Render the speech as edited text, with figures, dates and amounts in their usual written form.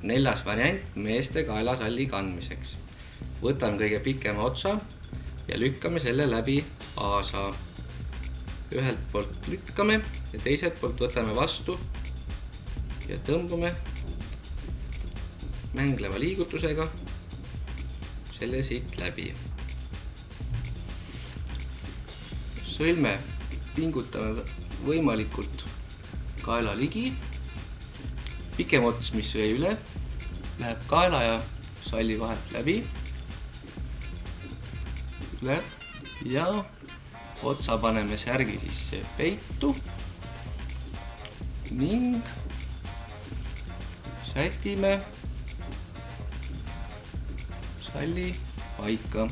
neljas variant meeste kaelasalli kandmiseks. Võtame kõige pikema otsa ja lükkame selle läbi aasa. Ühelt poolt lükkame ja teiselt poolt võtame vastu ja tõmbame mängleva liigutusega selle siit läbi. Sõlme pingutame võimalikult kaela ligi. Pikem ots, mis jäi üle, läheb kaela ja salli vahelt läbi. Ja otsa paneme särgi sisse peitu ning sätime salli paika.